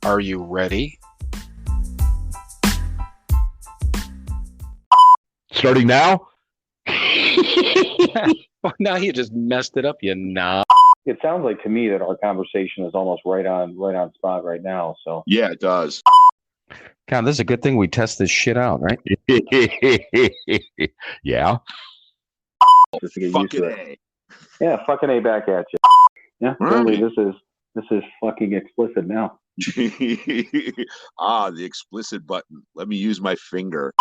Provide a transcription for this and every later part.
Are you ready? Starting now? Well, now you just messed it up, you knob. It sounds like to me that our conversation is almost right on spot right now. So Yeah, it does. God, this is a good thing we test this shit out, right? Yeah. just to get used to Fucking it. A. Yeah, fucking A back at you. Yeah, Right. apparently this is fucking explicit now. The explicit button. Let me use my finger.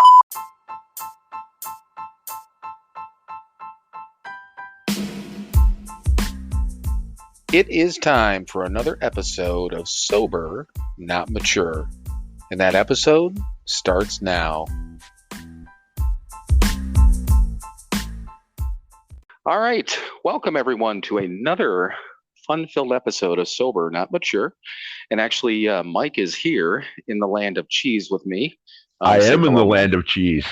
It is time for another episode of Sober, Not Mature. And that episode starts now. All right. Welcome, everyone, to another fun-filled episode of Sober, Not Mature. And actually, Mike is here in the land of cheese with me. I am in the land of cheese.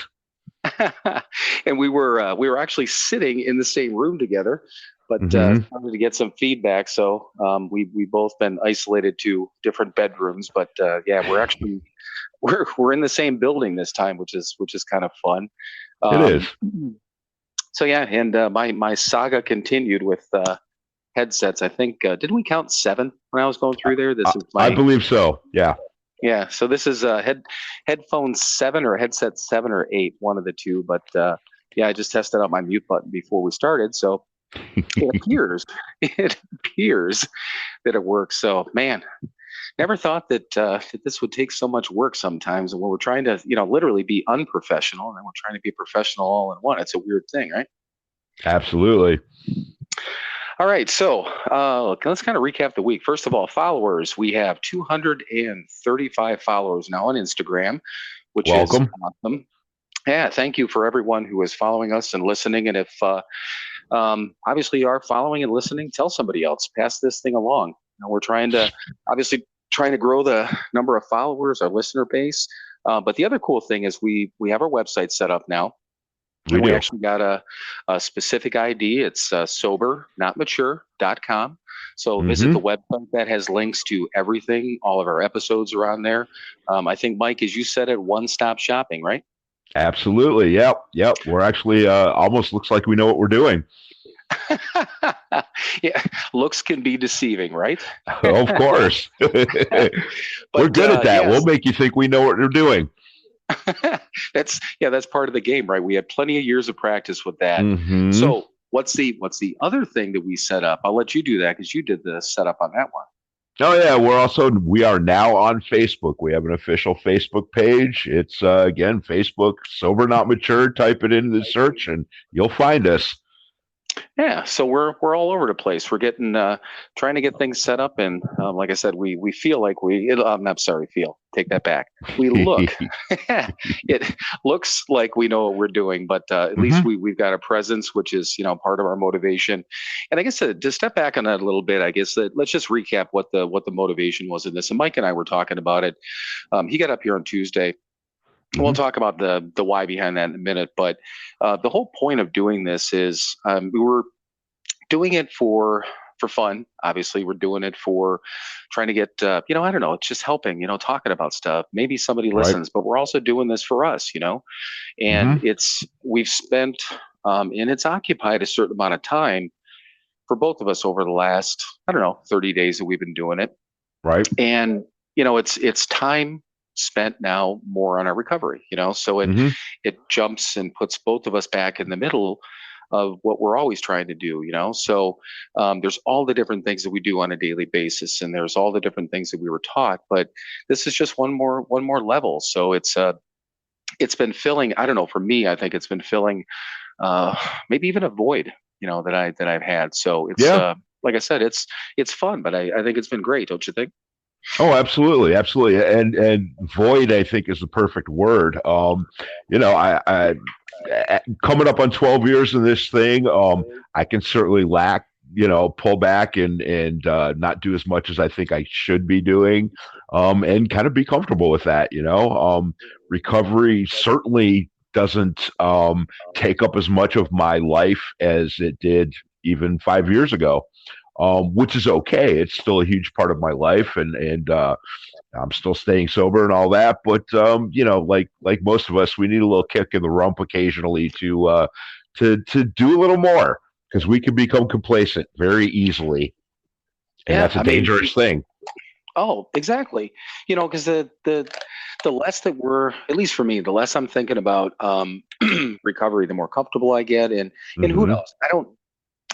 And we were actually sitting in the same room together, but wanted to get some feedback. So we both been isolated to different bedrooms, but yeah, we're in the same building this time, which is kind of fun. It is. So yeah, and my saga continued with headsets. I think didn't we count 7 when I was going through there? This is I believe so. Yeah. Yeah, so this is headphone 7 or headset 7 or 8, one of the two. But yeah, I just tested out my mute button before we started, so it appears that it works. So man, never thought that this would take so much work sometimes. And when we're trying to, literally be unprofessional, and then we're trying to be professional all in one. It's a weird thing, right? Absolutely. All right, so let's kind of recap the week. First of all, followers. We have 235 followers now on Instagram, which is awesome. Yeah, thank you for everyone who is following us and listening. And if obviously you are following and listening, tell somebody else. Pass this thing along. We're trying to grow the number of followers, our listener base. But the other cool thing is we have our website set up now. We actually got a specific ID. It's SoberNotMature.com. So visit the website. That has links to everything. All of our episodes are on there. I think, Mike, as you said it, one-stop shopping, right? Absolutely. Yep. We're actually almost looks like we know what we're doing. Yeah, looks can be deceiving, right? Of course. We're good at that. Yes. We'll make you think we know what we're doing. That's part of the game, right? We had plenty of years of practice with that. So what's the other thing that we set up? I'll let you do that because you did the setup on that one. Oh yeah, we are now on Facebook. We have an official Facebook page. It's again Facebook Sober Not Mature. Type it into the search and you'll find us. Yeah, so we're all over the place. We're getting trying to get things set up, and like I said, we feel like take that back. We look, it looks like we know what we're doing, but at least we've got a presence, which is part of our motivation. And I guess to step back on that a little bit, I guess let's just recap what the motivation was in this. And Mike and I were talking about it. He got up here on Tuesday. We'll talk about the why behind that in a minute, but the whole point of doing this is we were doing it for fun. Obviously, we're doing it for trying to get, I don't know, it's just helping, talking about stuff. Maybe somebody listens, but we're also doing this for us, and we've spent, and it's occupied a certain amount of time for both of us over the last, 30 days that we've been doing it. Right. And, it's time spent now more on our recovery, so it jumps and puts both of us back in the middle of what we're always trying to do, so there's all the different things that we do on a daily basis, and there's all the different things that we were taught, but this is just one more level. So it's been filling, I don't know, for me, I think it's been filling maybe even a void, that I've had. So it's like I said, it's fun, but I think it's been great, don't you think? Oh, absolutely. And void, I think, is the perfect word. I coming up on 12 years in this thing, I can certainly pull back and not do as much as I think I should be doing, and kind of be comfortable with that. Recovery certainly doesn't take up as much of my life as it did even 5 years ago. which is okay. It's still a huge part of my life, and I'm still staying sober and all that. But like most of us, we need a little kick in the rump occasionally to do a little more because we can become complacent very easily, and Yeah, that's a I mean, dangerous thing. oh, exactly. Because the less that we're, at least for me, the less I'm thinking about recovery, the more comfortable I get, and who Hmm. knows?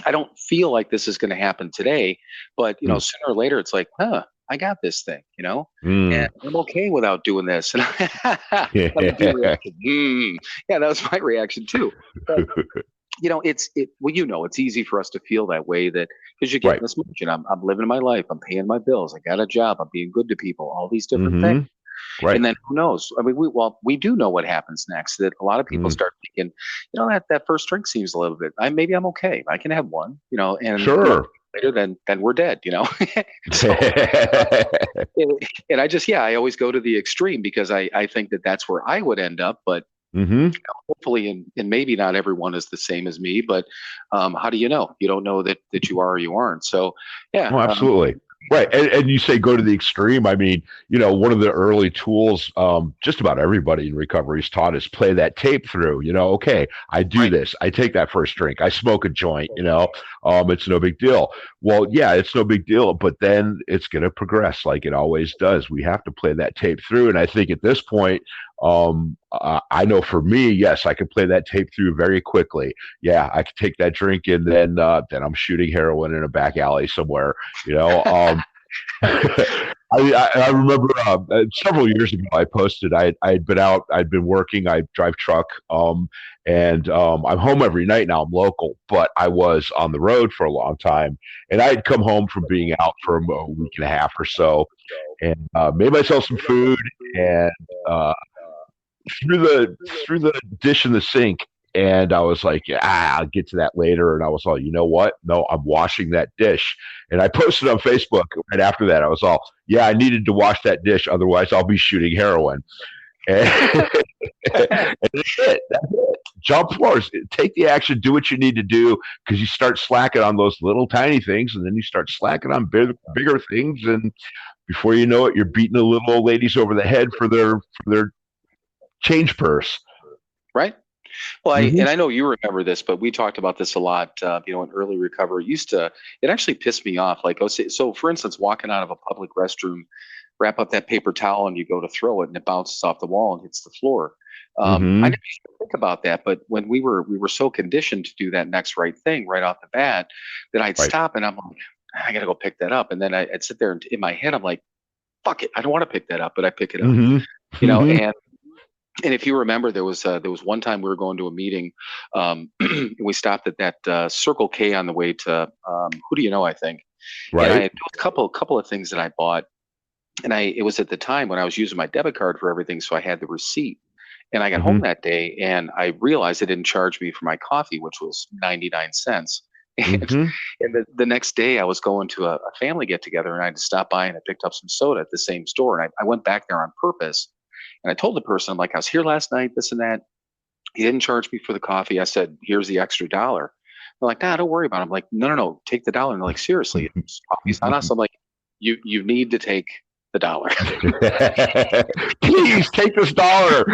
I don't feel like this is going to happen today, but sooner or later, it's like, I got this thing, and Mm. I'm okay without doing this. And that was your reaction. Yeah, that was my reaction too. But it's easy for us to feel that way, that because you get Right. in this motion. I'm living my life. I'm paying my bills. I got a job. I'm being good to people. All these different things. Hmm. Right. And then who knows? I mean, we do know what happens next. That a lot of people Mm. start thinking, that first drink seems a little bit. Maybe I'm okay. I can have one. And Sure. later then we're dead. So and I always go to the extreme because I think that that's where I would end up. But Hmm. hopefully, and maybe not everyone is the same as me. But how do you know? You don't know that you are or you aren't. So yeah. Oh, absolutely. Right. And you say go to the extreme. I mean, one of the early tools just about everybody in recovery is taught is play that tape through. Okay, I do Right. this. I take that first drink. I smoke a joint, it's no big deal. Well, yeah, it's no big deal, but then it's going to progress like it always does. We have to play that tape through. And I think at this point, I know for me, yes, I can play that tape through very quickly. Yeah, I could take that drink and then I'm shooting heroin in a back alley somewhere. You know, I remember several years ago I posted I had been out, I'd been working, I drive truck, and I'm home every night now. I'm local, but I was on the road for a long time, and I had come home from being out for a week and a half or so, and made myself some food and uh, threw the dish in the sink. And I was like, I'll get to that later. And I was all, you know what? No, I'm washing that dish. And I posted on Facebook right after that. I was all, yeah, I needed to wash that dish. Otherwise, I'll be shooting heroin. And, and that's it. That's it. Jump floors. Take the action. Do what you need to do because you start slacking on those little tiny things. And then you start slacking on bigger things. And before you know it, you're beating the little old ladies over the head for their change purse. Right. Well, Mm-hmm. and I know you remember this, but we talked about this a lot. In early recovery, it actually pissed me off. Like, so for instance, walking out of a public restroom, wrap up that paper towel and you go to throw it and it bounces off the wall and hits the floor. I Mm-hmm. didn't even think about that, but when we were so conditioned to do that next right thing right off the bat, that I'd Right. stop and I'm like, I gotta go pick that up, and then I'd sit there and in my head I'm like, fuck it, I don't want to pick that up, but I pick it up. Mm-hmm. Mm-hmm. And if you remember, there was one time we were going to a meeting, and we stopped at that Circle K on the way to Who Do You Know, I think. And there Right. was a couple of things that I bought, and it was at the time when I was using my debit card for everything, so I had the receipt. And I got home Mm-hmm. that day, and I realized they didn't charge me for my coffee, which was 99 cents. And, Mm-hmm. and the next day, I was going to a family get together, and I had to stop by and I picked up some soda at the same store. And I went back there on purpose. And I told the person, I'm like, I was here last night, this and that. He didn't charge me for the coffee. I said, here's the extra dollar. They're like, nah, don't worry about it. I'm like, no, take the dollar. And they're like, seriously, coffee's on us. I'm like, you need to take the dollar. Please take this dollar.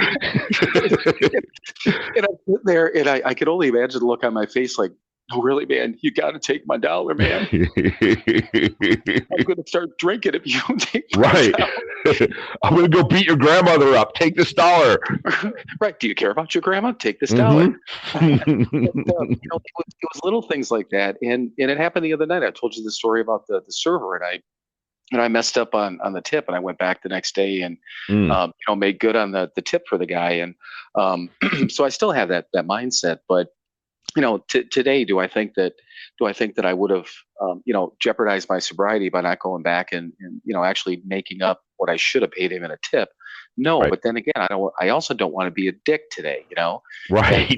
And I sit there and I could only imagine the look on my face like, no, really, man, you got to take my dollar, man. I'm going to start drinking if you don't take my Right. dollar. I'm going to go beat your grandmother up. Take this dollar. Right. Do you care about your grandma? Take this dollar. Mm-hmm. It was little things like that. And it happened the other night. I told you the story about the server, and I messed up on the tip, and I went back the next day and Mm. made good on the tip for the guy. And so I still have that mindset. But today, do I think that I would have jeopardized my sobriety by not going back and actually making up what I should have paid him in a tip? No. Right. But then again, I also don't want to be a dick today. And Right.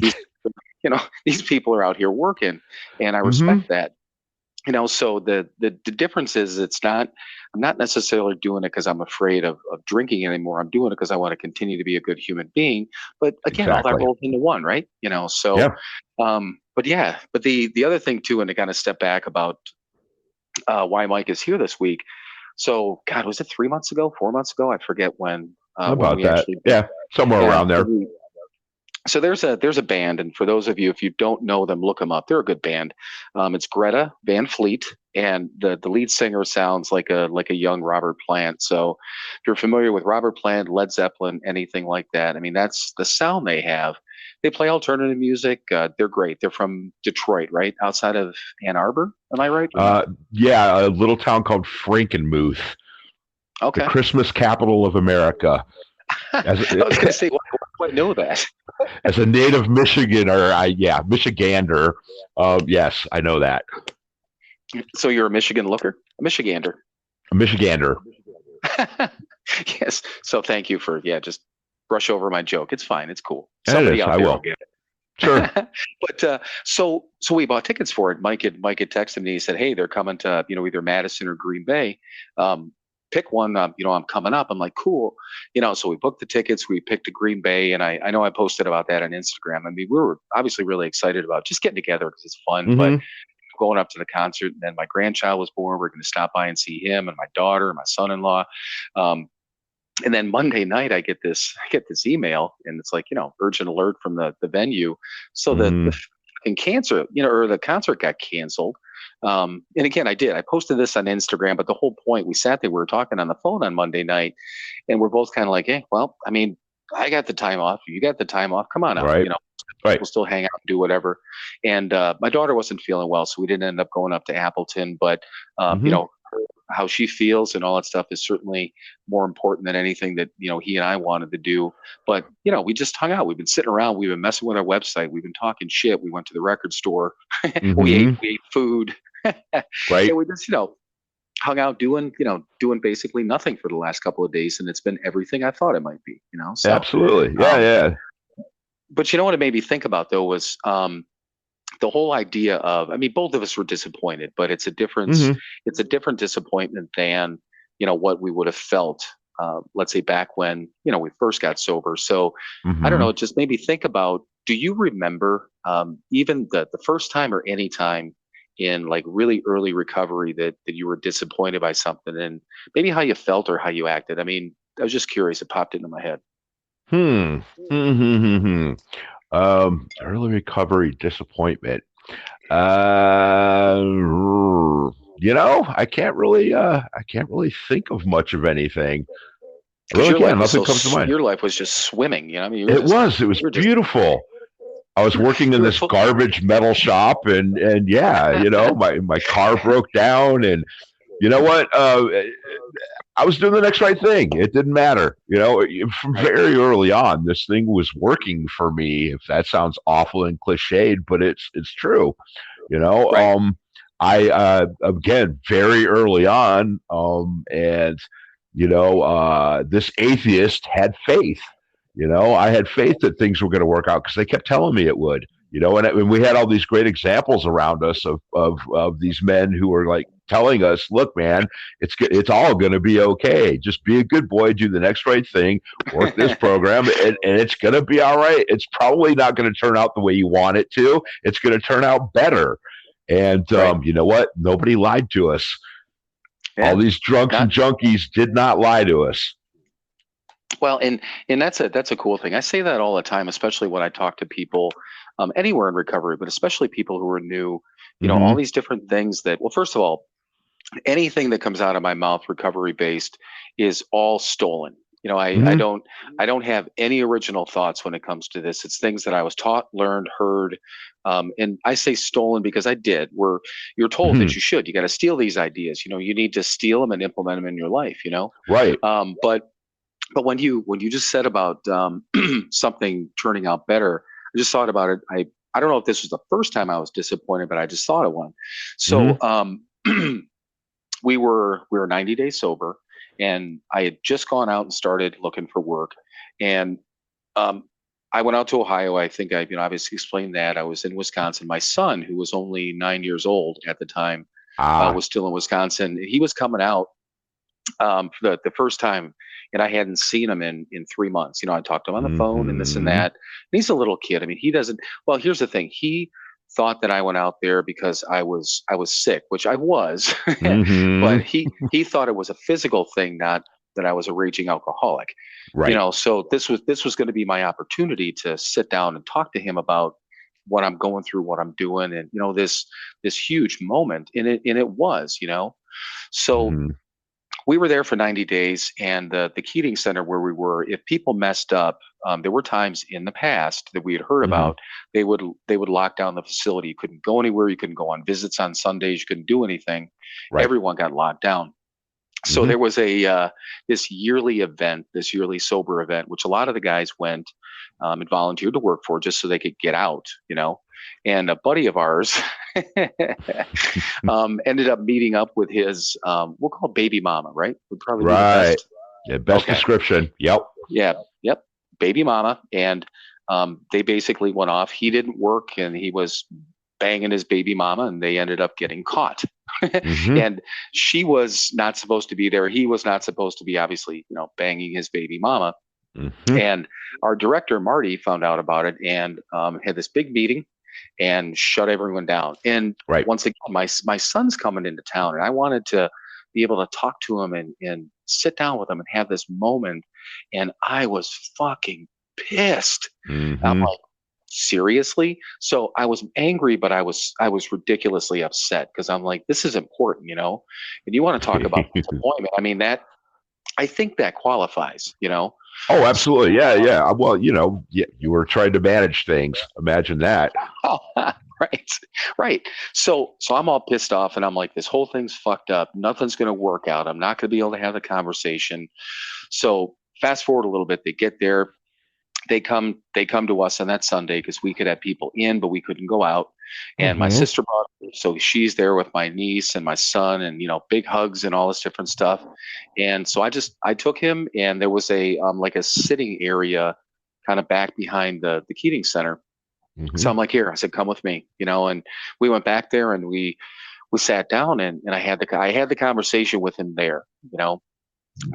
these people are out here working, and I Mm-hmm. respect that. So the difference is, I'm not necessarily doing it because I'm afraid of drinking anymore. I'm doing it because I want to continue to be a good human being. But again, all that Exactly. rolls into one, right? So Yeah. but the other thing too, and to kind of step back about why Mike is here this week. So, God, was it 3 months ago, 4 months ago? I forget when About we that. actually, Yeah, somewhere yeah. around there. So there's a band, and for those of you, if you don't know them, look them up. They're a good band. It's Greta Van Fleet, and the lead singer sounds like a young Robert Plant. So if you're familiar with Robert Plant, Led Zeppelin, anything like that, I mean, that's the sound they have. They play alternative music. They're great. They're from Detroit, right outside of Ann Arbor. Am I right? Yeah, a little town called Frankenmuth, the Okay. Christmas capital of America. I was going to say, why do I know that? As a native Michigander, Michigander. Yes, I know that. So you're a Michigan looker, a Michigander. A Michigander. Yes. So thank you for just brush over my joke. It's fine. It's cool. Somebody out there will get it. Sure. But so we bought tickets for it. Mike had texted me. He said, "Hey, they're coming to either Madison or Green Bay. Pick one. I'm coming up." I'm like, "Cool." So we booked the tickets. We picked a Green Bay, and I know I posted about that on Instagram. I mean, we were obviously really excited about just getting together because it's fun. But going up to the concert, and then my grandchild was born. We're going to stop by and see him and my daughter and my son-in-law. And then Monday night, I get this email, and it's like, urgent alert from the venue. So the concert got canceled. And again, I posted this on Instagram, but the whole point, we sat there, we were talking on the phone on Monday night, and we're both kind of like, hey, well, I mean, I got the time off. You got the time off. Come on out. Right. We'll still hang out and do whatever. And my daughter wasn't feeling well, so we didn't end up going up to Appleton. But how she feels and all that stuff is certainly more important than anything that he and I wanted to do. But we just hung out. We've been sitting around. We've been messing with our website. We've been talking shit. We went to the record store. We ate food. Right. And we just hung out doing basically nothing for the last couple of days, and it's been everything I thought it might be. So, absolutely. Yeah. But what it made me think about though was the whole idea of, I mean, both of us were disappointed, but it's a difference. It's a different disappointment than, what we would have felt, let's say back when, we first got sober. So I don't know, it just made me think about, do you remember even the first time or any time in like really early recovery that you were disappointed by something, and maybe how you felt or how you acted? I mean, I was just curious. It popped into my head. Early recovery disappointment. I can't really think of much of anything. Really, nothing comes to mind. Your life was just swimming. I mean, it was beautiful. I was working in this garbage metal shop, and my car broke down, and you know what? I was doing the next right thing. It didn't matter. From very early on, this thing was working for me. If that sounds awful and cliched, but it's true. Right. I again, very early on, and this atheist had faith. I had faith that things were going to work out because they kept telling me it would. And we had all these great examples around us of these men who were like telling us, look, man, it's all going to be okay. Just be a good boy, do the next right thing, work this program, and it's going to be all right. It's probably not going to turn out the way you want it to. It's going to turn out better. And you know what? Nobody lied to us. Yeah. All these drunks and junkies did not lie to us. Well, and that's a cool thing. I say that all the time, especially when I talk to people anywhere in recovery, but especially people who are new, all these different things that, well, first of all, anything that comes out of my mouth recovery based is all stolen. I don't have any original thoughts when it comes to this. It's things that I was taught, learned, heard. And I say stolen because I did, where you're told that you should. You got to steal these ideas. You need to steal them and implement them in your life, Right. But when you just said about something turning out better, I just thought about it. I don't know if this was the first time I was disappointed, but I just thought of one. So we were 90 days sober, and I had just gone out and started looking for work. And I went out to Ohio. I think I obviously explained that. I was in Wisconsin. My son, who was only 9 years old at the time, was still in Wisconsin. He was coming out for the first time, and I hadn't seen him in 3 months. I talked to him on the phone and this and that. And he's a little kid. I mean, he doesn't. Well, here's the thing. He thought that I went out there because I was sick, which I was, Hmm. but he thought it was a physical thing, not that I was a raging alcoholic. Right. So this was going to be my opportunity to sit down and talk to him about what I'm going through, what I'm doing, and this huge moment. And it was. So Hmm. we were there for 90 days, and the Keating Center where we were, if people messed up, there were times in the past that we had heard Hmm. about, they would lock down the facility. You couldn't go anywhere. You couldn't go on visits on Sundays. You couldn't do anything. Right. Everyone got locked down. So Hmm. there was this yearly event, this yearly sober event, which a lot of the guys went and volunteered to work for just so they could get out. And a buddy of ours ended up meeting up with his, we'll call baby mama, right? Would probably be the Right. best. Yeah, best Okay. description. Yep. Yeah. Yep. Baby mama. And they basically went off. He didn't work and he was banging his baby mama, and they ended up getting caught. Hmm. And she was not supposed to be there. He was not supposed to be, obviously, banging his baby mama. Hmm. And our director, Marty, found out about it and had this big meeting and shut everyone down. And Right. once again, my son's coming into town, and I wanted to be able to talk to him and sit down with him and have this moment. And I was fucking pissed. I'm Hmm. like, seriously? So I was angry, but I was ridiculously upset because I'm like, this is important. And you want to talk about disappointment. I mean, that I think that qualifies. Oh, So, absolutely. Yeah, yeah. Well, you were trying to manage things. Imagine that. right, right. So I'm all pissed off, and I'm like, this whole thing's fucked up. Nothing's going to work out. I'm not going to be able to have the conversation. So fast forward a little bit. They get there. They come to us on that Sunday because we could have people in, but we couldn't go out. And my Hmm. sister brought her, so she's there with my niece and my son, and big hugs and all this different stuff. And so I took him, and there was a like a sitting area kind of back behind the Keating Center. So Hmm. I'm like, here, I said, come with me. And we went back there, and we sat down, and I had the conversation with him there. You know,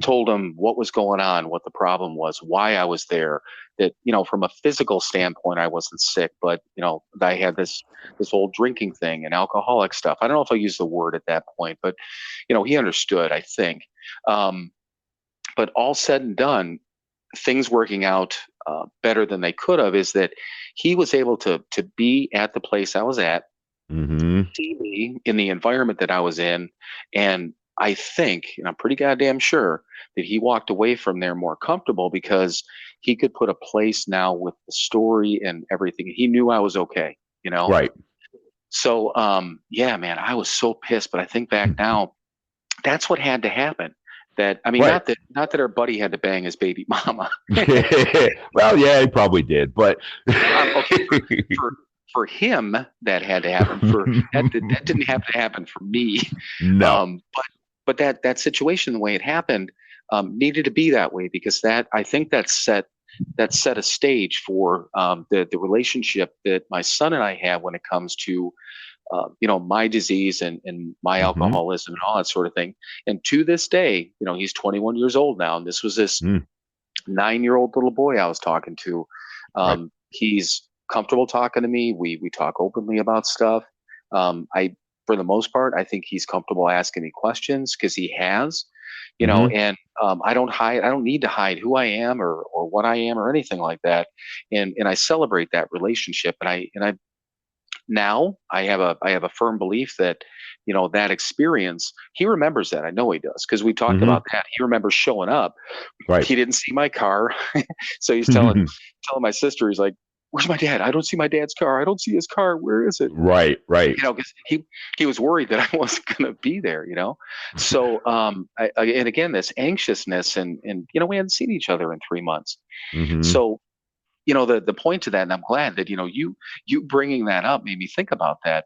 told him what was going on, what the problem was, why I was there. That from a physical standpoint, I wasn't sick, but I had this whole drinking thing and alcoholic stuff. I don't know if I used the word at that point, but he understood, I think. Um, but all said and done, things working out better than they could have is that he was able to be at the place I was at, Hmm. see me in the environment that I was in, and I think, and I'm pretty goddamn sure that he walked away from there more comfortable because he could put a place now with the story and everything. He knew I was okay. Right. So, yeah, man, I was so pissed. But I think back now, that's what had to happen. That I mean, Right. not that our buddy had to bang his baby mama. Well, yeah, he probably did, but Okay, for him that had to happen. For that didn't have to happen for me. no. But that situation, the way it happened, needed to be that way because I think that set a stage for the relationship that my son and I have when it comes to my disease and my Hmm. alcoholism and all that sort of thing. And to this day, he's 21 years old now, and this was this Mm. 9-year-old little boy I was talking to. Right. He's comfortable talking to me. We talk openly about stuff. I, for the most part, I think he's comfortable asking me questions because he has, Hmm. and I don't hide. I don't need to hide who I am or what I am or anything like that. And I celebrate that relationship. And I now I have a firm belief that that experience, he remembers that. I know he does because we talked Hmm. about that. He remembers showing up. Right. He didn't see my car. So he's telling my sister, he's like, where's my dad? I don't see my dad's car. I don't see his car. Where is it? Right. Right. Because he was worried that I wasn't going to be there. So and again, this anxiousness and we hadn't seen each other in 3 months. Hmm. So the point to that, and I'm glad that you bringing that up made me think about that.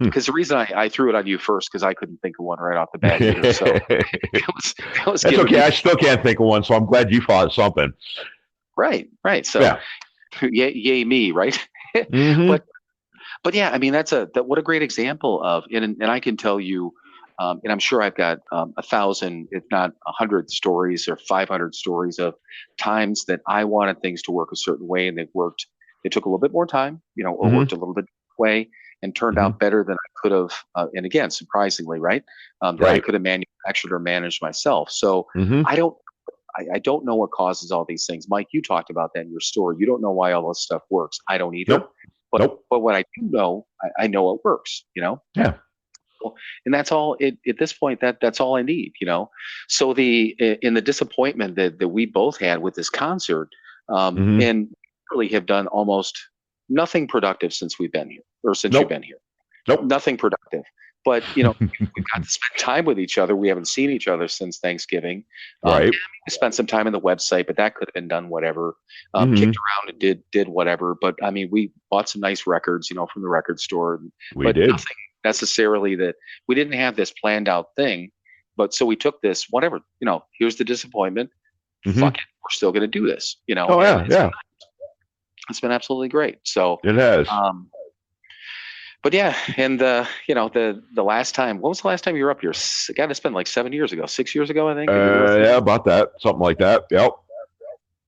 Because the reason I threw it on you first, because I couldn't think of one right off the bat either. So it was That's giving okay. me I still can't think of one, so I'm glad you thought of something. right. So Yeah. yay me, right? Hmm. but but yeah, I mean what a great example of, and I can tell you, and I'm sure I've got 1,000, if not 100 stories or 500 stories of times that I wanted things to work a certain way and they worked. They took a little bit more time, or Hmm. worked a little bit way, and turned out better than I could have. And again, surprisingly, right? That I could have manufactured or managed myself. So I don't know what causes all these things. Mike, you talked about that in your story. You don't know why all this stuff works. I don't either. Nope. But what I do know, I know it works, Yeah. And that's all at this point, that's all I need, So in the disappointment that we both had with this concert, and really have done almost nothing productive since we've been here, or since you've been here. Nothing productive. But we've got to spend time with each other. We haven't seen each other since Thanksgiving. Right. We spent some time on the website, but that could have been done whatever. Kicked around and did whatever. But I mean, we bought some nice records, from the record store. We did. Nothing necessarily that we didn't have this planned out thing. But so we took this, whatever, here's the disappointment. Fuck it, we're still going to do this. Oh yeah, it's been absolutely great. So it has. But yeah, and the last time, when was the last time you were up here? God, it's been like 6 years ago, I think. Yeah, about that, something like that. Yep.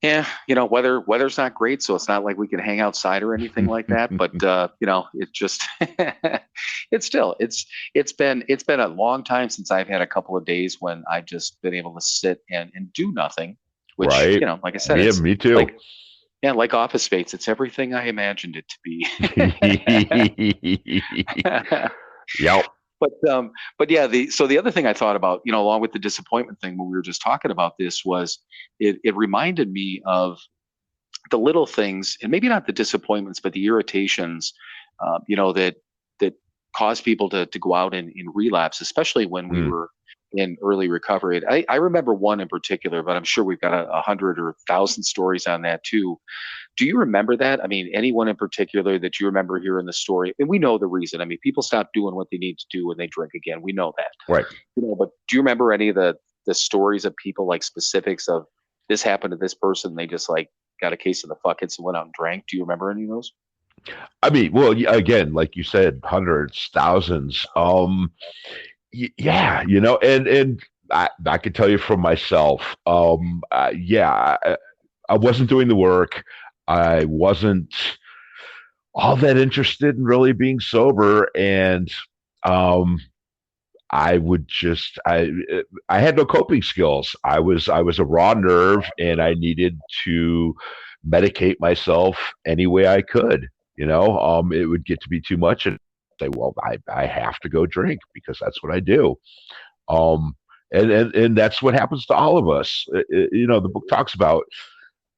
Yeah, weather's not great, so it's not like we can hang outside or anything like that. But it just it's been a long time since I've had a couple of days when I've just been able to sit and do nothing. Which like I said, me too. Like Office Space, it's everything I imagined it to be. Yep. But yeah, the other thing I thought about, along with the disappointment thing when we were just talking about this, was it reminded me of the little things, and maybe not the disappointments, but the irritations, that cause people to go out and relapse, especially when we were in early recovery. I remember one in particular, but I'm sure we've got 100 or 1,000 stories on that too. Do you remember that? I mean, anyone in particular that you remember hearing the story? And we know the reason. I mean, people stop doing what they need to do when they drink again. We know that. Right. But do you remember any of the stories of people, like specifics of this happened to this person, they just like got a case of the fuckets and went out and drank? Do you remember any of those? I mean, well, again, like you said, hundreds, thousands. Yeah, and I can tell you from myself. I wasn't doing the work. I wasn't all that interested in really being sober, and I would just I had no coping skills. I was a raw nerve, and I needed to medicate myself any way I could. It would get to be too much, and say, well, I have to go drink because that's what I do. And that's what happens to all of us. The book talks about,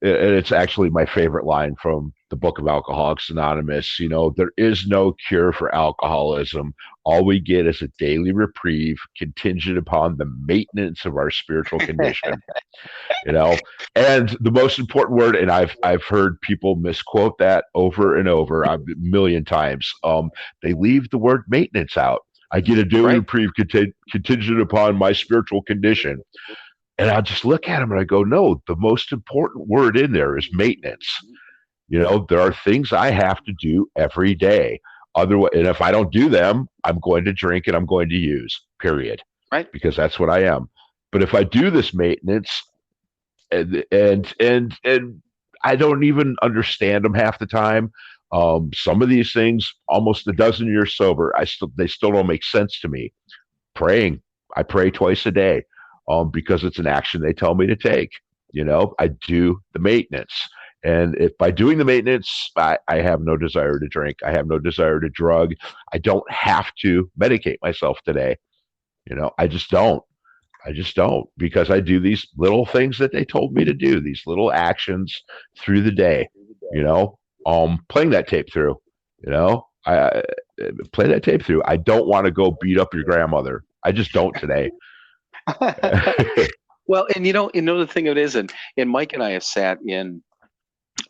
and it's actually my favorite line from the book of Alcoholics Anonymous. There is no cure for alcoholism. All we get is a daily reprieve contingent upon the maintenance of our spiritual condition. And the most important word, and I've heard people misquote that over and over a million times. They leave the word maintenance out. I get a daily reprieve contingent upon my spiritual condition. And I just look at them and I go, no, the most important word in there is maintenance. There are things I have to do every day. Otherwise, and if I don't do them, I'm going to drink and I'm going to use, period. Right. Because that's what I am. But if I do this maintenance and I don't even understand them half the time. Some of these things, almost a dozen years sober, they still don't make sense to me. Praying. I pray twice a day. Because it's an action they tell me to take. I do the maintenance. And if by doing the maintenance, I have no desire to drink. I have no desire to drug. I don't have to medicate myself today. I just don't. Because I do these little things that they told me to do, these little actions through the day, playing that tape through, I play that tape through. I don't want to go beat up your grandmother. I just don't today. Well, and the thing of it is, and Mike and I have sat in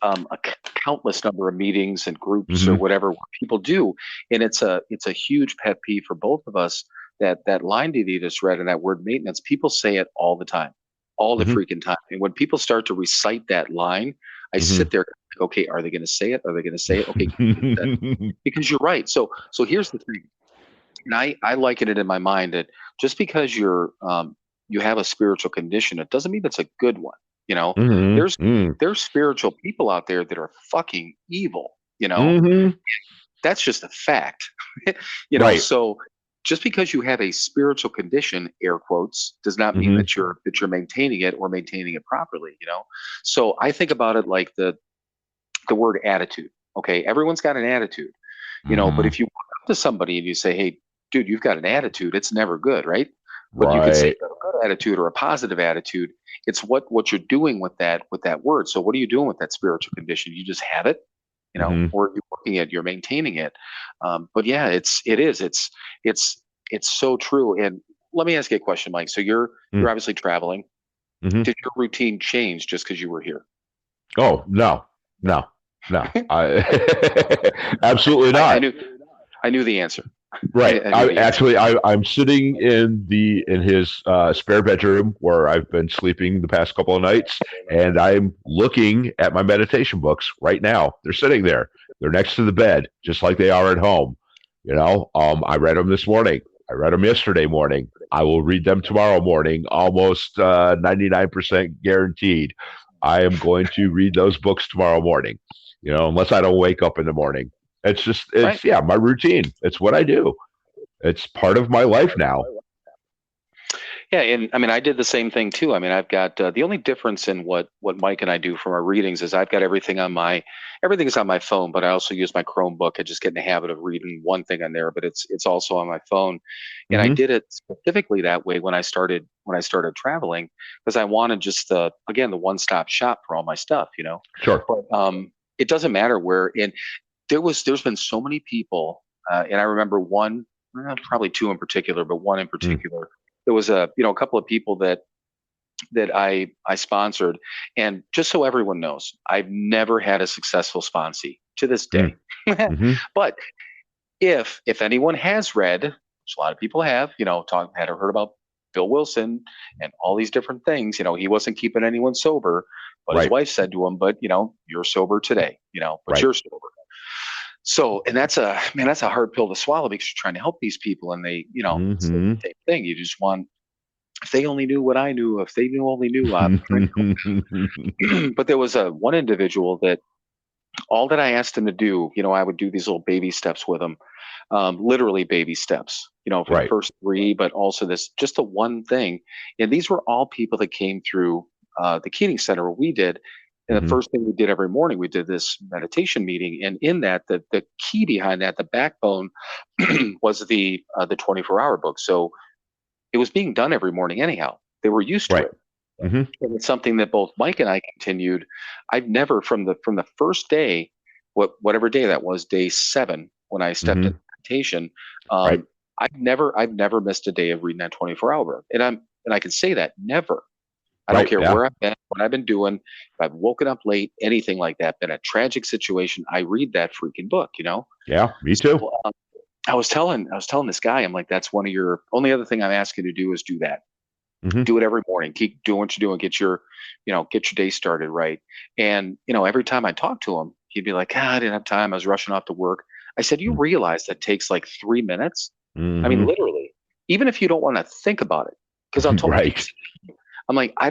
a countless number of meetings and groups or whatever where people do, and it's a huge pet peeve for both of us that line that you just read and that word maintenance. People say it all the time, all the freaking time, and when people start to recite that line, I sit there, okay, are they going to say it? Are they going to say it? Okay, because you're right. So here's the thing. And I liken it in my mind that just because you have a spiritual condition, it doesn't mean it's a good one. There's spiritual people out there that are fucking evil. that's just a fact. Right. So just because you have a spiritual condition, air quotes, does not mean Hmm. that you're maintaining it or maintaining it properly. So I think about it like the word attitude. Okay, everyone's got an attitude, but Hmm. if you walk up to somebody and you say, "Hey, dude, you've got an attitude," it's never good, right? But you could say Right. you have a good attitude or a positive attitude. It's what you're doing with that word. So what are you doing with that spiritual condition? You just have it, Hmm. or you're working it, you're maintaining it. But yeah, it's so true. And let me ask you a question, Mike. So you're obviously traveling. Hmm. Did your routine change just because you were here? Oh, no, no, no. Absolutely I not. knew I knew the answer. Right. I knew the answer. I'm sitting in his spare bedroom where I've been sleeping the past couple of nights, and I'm looking at my meditation books right now. They're sitting there. They're next to the bed, just like they are at home. I read them this morning. I read them yesterday morning. I will read them tomorrow morning, almost 99% guaranteed. I am going to read those books tomorrow morning, unless I don't wake up in the morning. Right. Yeah, my routine. It's what I do. It's part of my life now. Yeah, and I mean, I did the same thing too. I mean, I've got the only difference in what Mike and I do from our readings is I've got everything is on my phone, but I also use my Chromebook. I just get in the habit of reading one thing on there, but it's also on my phone. And I Hmm. did it specifically that way when I started traveling because I wanted just the one-stop shop for all my stuff. Sure. But it doesn't matter where. And there's been so many people, and I remember one, probably two in particular, but one in Mm. particular. There was a couple of people that I sponsored, and just so everyone knows, I've never had a successful sponsee to this Mm. day. Hmm. But if anyone has read, which a lot of people have, had or heard about Bill Wilson and all these different things, he wasn't keeping anyone sober, but his Right. wife said to him, "But you're sober today, but Right. you're sober." So, and that's a hard pill to swallow because you're trying to help these people, and it's the Hmm. same thing. You just want, if they only knew what I knew, if they only knew, but there was one individual that all that I asked him to do, I would do these little baby steps with him, literally baby steps, for the Right. first three, but also just the one thing. And these were all people that came through the Keating Center where we did. And the Hmm. first thing we did every morning, we did this meditation meeting. And in that, the key behind that, the backbone was the 24-hour book. So it was being done every morning anyhow. They were used to Right. it. Hmm. And it's something that both Mike and I continued. I've never from the first day, whatever day that was, day 7, when I stepped Hmm. into meditation, Right. I've never missed a day of reading that 24-hour. And I can say that never. I don't Right. care Yeah. where I've been, what I've been doing, if I've woken up late, anything like that, been a tragic situation, I read that freaking book. Yeah. Me too. So I was telling this guy, I'm like, that's one of your only other thing I'm asking you to do is do that. Hmm. Do it every morning. Keep doing what you're doing. Get your day started right. And every time I talk to him, he'd be like, I didn't have time. I was rushing off to work. I said, you realize that takes like 3 minutes? I mean, Hmm. literally, even if you don't want to think about it, because I'll talk to Right. you. I'm like, I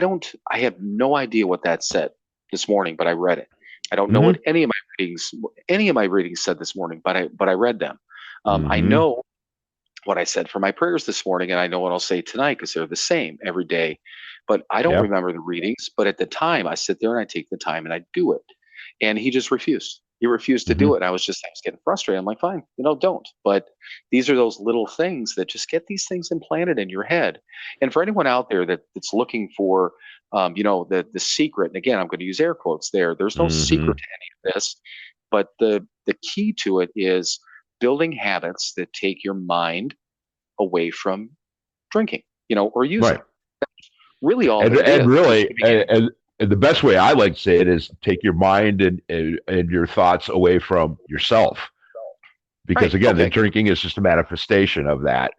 have no idea what that said this morning, but I read it. I don't know Hmm. what any of my readings said this morning, but I read them. I Hmm. know what I said for my prayers this morning, and I know what I'll say tonight because they're the same every day. But I don't Yeah. remember the readings. But at the time, I sit there and I take the time and I do it. And he just refused. He refused to Hmm. do it. I was getting frustrated. I'm like, fine, don't. But these are those little things that just get these things implanted in your head. And for anyone out there that's looking for, the secret. And again, I'm going to use air quotes there. There's no Hmm. secret to any of this, but the key to it is building habits that take your mind away from drinking, or using. Right. Really, all And that it and is. really, The beginning. and the best way I like to say it is take your mind and your thoughts away from yourself, because Right. again, the Okay. drinking is just a manifestation of that.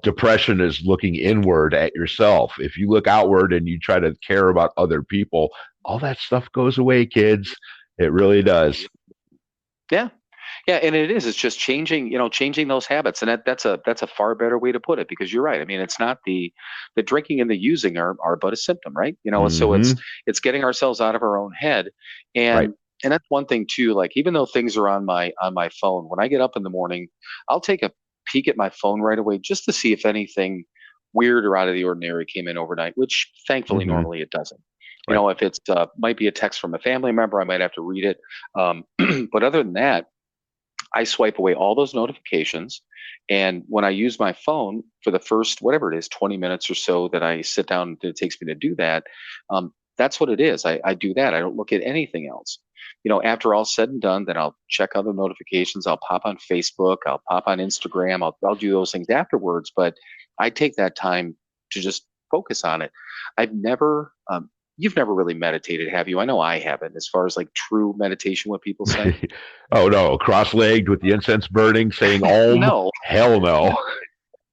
Depression is looking inward at yourself. If you look outward and you try to care about other people, all that stuff goes away, kids. It really does. Yeah. Yeah, and it is. It's just changing those habits, and that's a far better way to put it because you're right. I mean, it's not the drinking and the using are but a symptom, right? So it's Hmm. it's getting ourselves out of our own head, Right. and And that's one thing too. Like even though things are on my phone, when I get up in the morning, I'll take a peek at my phone right away just to see if anything weird or out of the ordinary came in overnight, which thankfully Hmm. normally it doesn't. You Right. know, if it's might be a text from a family member, I might have to read it. Um, but other than that, I swipe away all those notifications. And when I use my phone for the first, whatever it is, 20 minutes or so that I sit down, that it takes me to do that, that's what it is. I do that. I don't look at anything else. You know, after all said and done, then I'll check other notifications. I'll pop on Facebook. I'll pop on Instagram. I'll do those things afterwards. But I take that time to just focus on it. I've never, you've never really meditated, have you? I know I haven't, as far as like true meditation, what people say. Oh no, cross-legged with the incense burning, saying "Om." No, Hell no, no,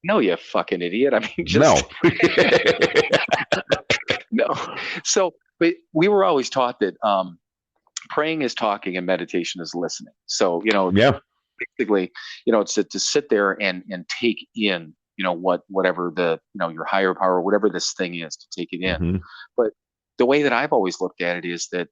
no, you fucking idiot. I mean, no. just no. So, but we were always taught that praying is talking and meditation is listening. So, you know, Yeah. basically, you know, it's to sit there and take in, you know, whatever the, you know, your higher power, whatever this thing is, to take it in. Hmm. But the way that I've always looked at it is that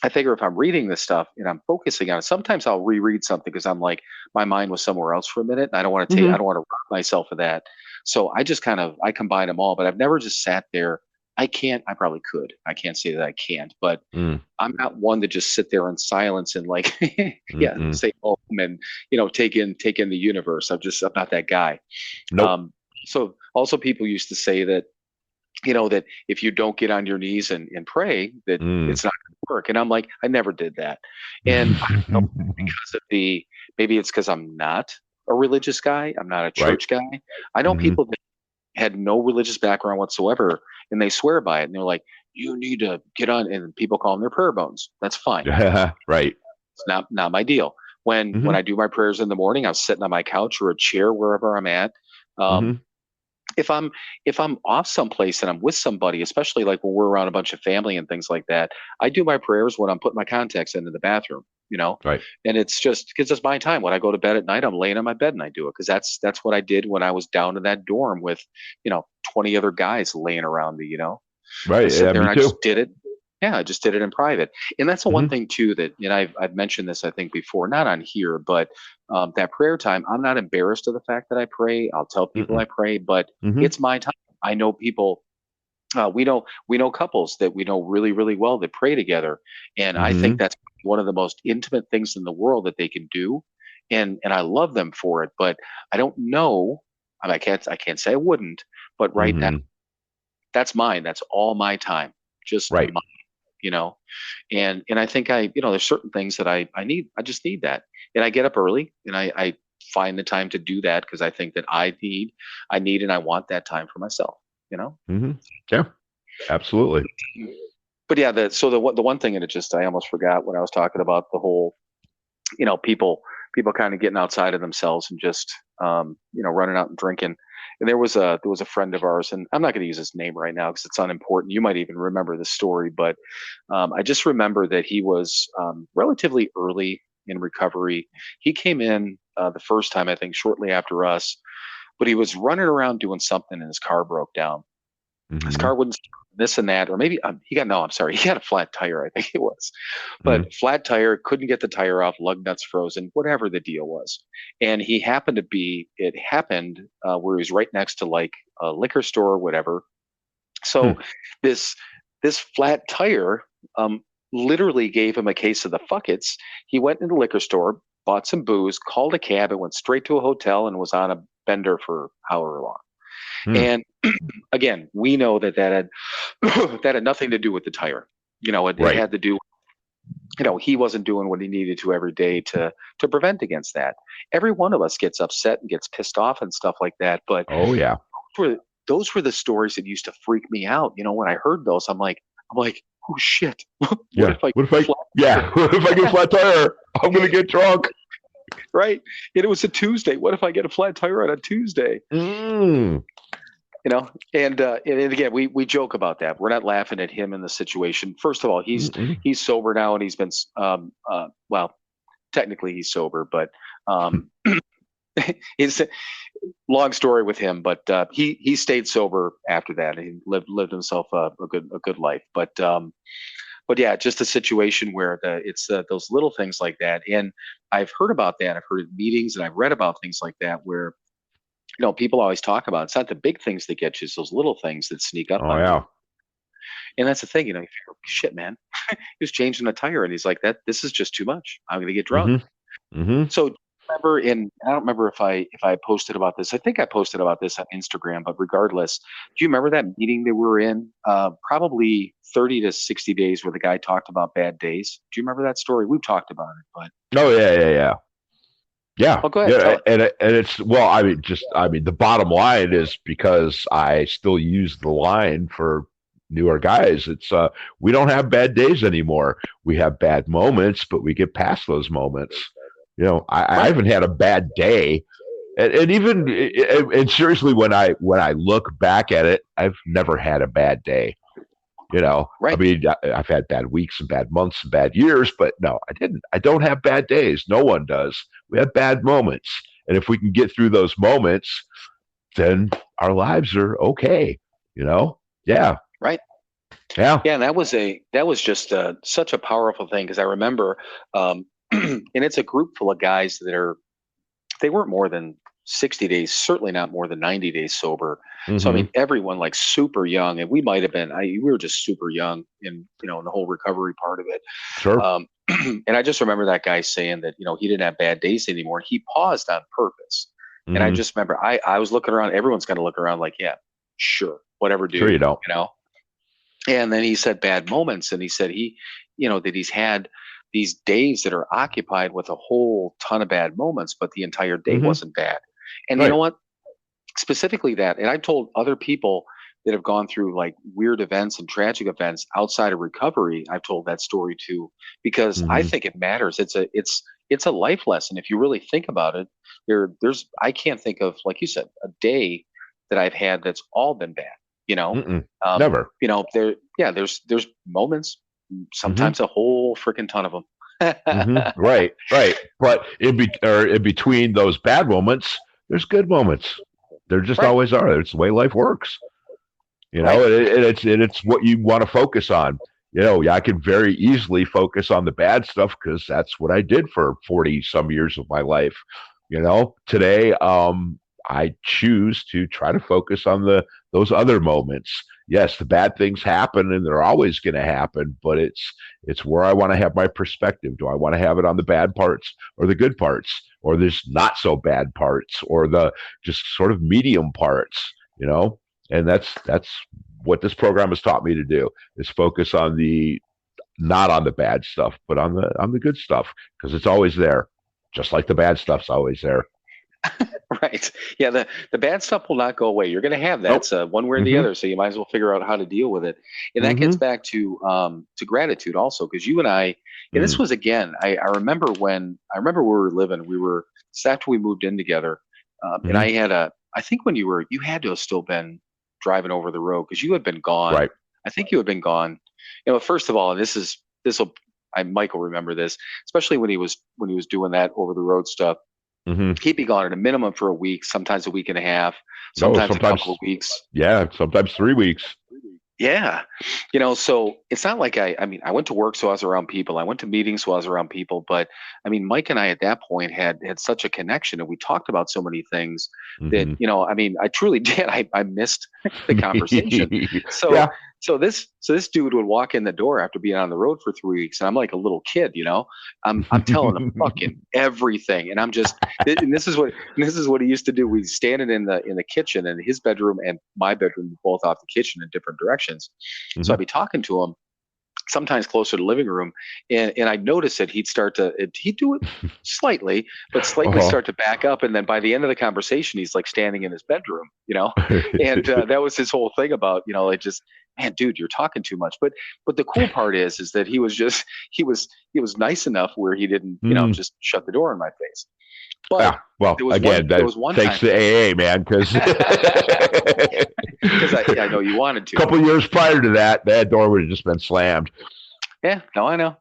I figure if I'm reading this stuff and I'm focusing on it, sometimes I'll reread something because I'm like, my mind was somewhere else for a minute. And I Hmm. don't want to rob myself of that. So I just kind of, I combine them all, but I've never just sat there. I probably could. I can't say that I can't, but Mm. I'm not one to just sit there in silence and like, yeah, Mm-mm. say oh and, you know, take in the universe. I'm not that guy. Nope. Um, so also people used to say that, you know, that if you don't get on your knees and pray, that Mm. it's not going to work. And I'm like, I never did that. And I don't know because of maybe it's because I'm not a religious guy. I'm not a Right. church guy. I know Hmm. people that had no religious background whatsoever and they swear by it. And they're like, you need to get on, and people call them their prayer bones. That's fine. Right. It's not my deal. When Hmm. I do my prayers in the morning, I'm sitting on my couch or a chair wherever I'm at. Um, Hmm. if I'm if I'm off someplace and I'm with somebody, especially like when we're around a bunch of family and things like that, I do my prayers when I'm putting my contacts into the bathroom, you know, Right. and it's just because it's my time. When I go to bed at night, I'm laying on my bed and I do it because that's what I did when I was down in that dorm with, you know, 20 other guys laying around me, you know. I Right. sit Yeah. there Me and I too. just did it. Yeah, I just did it in private. And that's the one Hmm. thing too that, you know, I've mentioned this I think before, not on here, but that prayer time. I'm not embarrassed of the fact that I pray. I'll tell people I Mm-mm. pray, but Hmm. it's my time. I know people. We know couples that we know really well that pray together, and I think Hmm. that's one of the most intimate things in the world that they can do, and I love them for it. But I don't know. I mean, I can't say I wouldn't, but right now Hmm. that's mine. That's all my time, just Right. mine, you know. And I think I, you know, there's certain things that I need. I just need that, and I get up early, and I find the time to do that because I think that I need, and I want that time for myself, you know. Hmm. Yeah. Absolutely. But yeah, the one thing, and it just I almost forgot when I was talking about the whole, you know, people kind of getting outside of themselves and just you know, running out and drinking. And there was a friend of ours, and I'm not going to use his name right now because it's unimportant. You might even remember the story, but I just remember that he was relatively early in recovery. He came in the first time, I think, shortly after us, but he was running around doing something, and his car broke down. His Hmm. car wouldn't start, this and that, or maybe he got no, I'm sorry, he had a flat tire, I think it was, Hmm. but flat tire, couldn't get the tire off, lug nuts frozen, whatever the deal was. And he happened to be, it happened where he was right next to like a liquor store or whatever. So this this flat tire um, literally gave him a case of the fuckets. He went into the liquor store, bought some booze, called a cab, and went straight to a hotel and was on a bender for however long. Hmm. And again, we know that had that had nothing to do with the tire. You know, it Right. had to do. You know, he wasn't doing what he needed to every day to prevent against that. Every one of us gets upset and gets pissed off and stuff like that. But Oh yeah. for those were the stories that used to freak me out. You know, when I heard those, I'm like, oh shit, what Yeah. if I What if I? flat Yeah. What if I get a flat tire? I'm gonna get drunk. right? And it was a Tuesday. What if I get a flat tire on a Tuesday? Mm. You know, and again, we joke about that. We're not laughing at him in the situation. First of all, Mm-mm. he's sober now, and he's been well, technically he's sober, but it's a long story with him. But he stayed sober after that. He lived himself a good life. But but yeah, just a situation where it's those little things like that. And I've heard about that. I've heard of meetings and I've read about things like that where, people always talk about it's not the big things that get you, it's those little things that sneak up Oh on yeah. you. And that's the thing, you figure, shit, man, he was changing a tire and he's like, this is just too much. I'm going to get drunk. Mm-hmm. Mm-hmm. So remember I don't remember if I posted about this. I think I posted about this on Instagram, but regardless, do you remember that meeting that we were in? Probably 30 to 60 days where the guy talked about bad days. Do you remember that story? We've talked about it, but Oh yeah. Yeah. Oh, go ahead. Yeah, and it's well, the bottom line is because I still use the line for newer guys. It's we don't have bad days anymore. We have bad moments, but we get past those moments. I haven't had a bad day, and even and seriously, when I look back at it, I've never had a bad day. Right. I mean, I've had bad weeks and bad months and bad years, but no, I didn't. I don't have bad days. No one does. We have bad moments. And if we can get through those moments, then our lives are okay. Yeah. Right. Yeah. Yeah. And that was just such a powerful thing. Cause I remember, and it's a group full of guys they weren't more than 60 days, certainly not more than 90 days sober. Mm-hmm. So, I mean, everyone like super young, and we might've been, we were just super young in the whole recovery part of it. Sure. And I just remember that guy saying that, he didn't have bad days anymore. He paused on purpose. Mm-hmm. And I just remember I was looking around, everyone's going to look around like, yeah, sure. Whatever, dude. Sure you don't. And then he said bad moments. And he said that he's had these days that are occupied with a whole ton of bad moments, but the entire day Mm-hmm. wasn't bad. And Right. you know what? Specifically that, and I've told other people that have gone through like weird events and tragic events outside of recovery, I've told that story too, because I Mm-hmm. think it matters. It's a life lesson. If you really think about it, I can't think of, like you said, a day that I've had that's all been bad. Never. There's moments, sometimes a whole freaking ton of them. Mm-hmm. Right. But in between those bad moments, there's good moments. There just Right. always are. It's the way life works. Right. It's what you want to focus on. I can very easily focus on the bad stuff because that's what I did for 40 some years of my life. Today, I choose to try to focus on those other moments. Yes, the bad things happen and they're always going to happen, but it's where I want to have my perspective. Do I want to have it on the bad parts or the good parts or there's not so bad parts or the just sort of medium parts, And that's what this program has taught me to do is focus on not on the bad stuff, but on the good stuff because it's always there. Just like the bad stuff's always there. Right. Yeah. The bad stuff will not go away. You're going to have that. Nope. One way or the other. So you might as well figure out how to deal with it. And that gets back to gratitude also. Cause you and I, and this was again, I remember where we were living, it's after we moved in together. And I think when you had to have still been driving over the road because you had been gone. Right. I think you had been gone. First of all, and Mike will remember this, especially when he was doing that over the road stuff. Mm-hmm. He'd be gone at a minimum for a week, sometimes a week and a half, sometimes a couple of weeks. Yeah, sometimes 3 weeks. Yeah. So it's not like I went to work, so I was around people. I went to meetings, so I was around people. But I mean, Mike and I at that point had such a connection and we talked about so many things that, I truly did. I missed the conversation. So, yeah. So this dude would walk in the door after being on the road for 3 weeks, and I'm like a little kid, I'm telling him fucking everything, and I'm just, and this is what he used to do. We'd standing in the kitchen, and his bedroom and my bedroom were both off the kitchen in different directions. So I'd be talking to him, sometimes closer to the living room, and I'd notice that he'd do it slightly, but slightly start to back up, and then by the end of the conversation, he's like standing in his bedroom, and that was his whole thing about, like just, man, dude, you're talking too much. But the cool part is that he was nice enough where he didn't, just shut the door in my face. But well, again, thanks to AA, man, because I know you wanted to. A couple of years prior to that door would have just been slammed. Yeah, no, I know,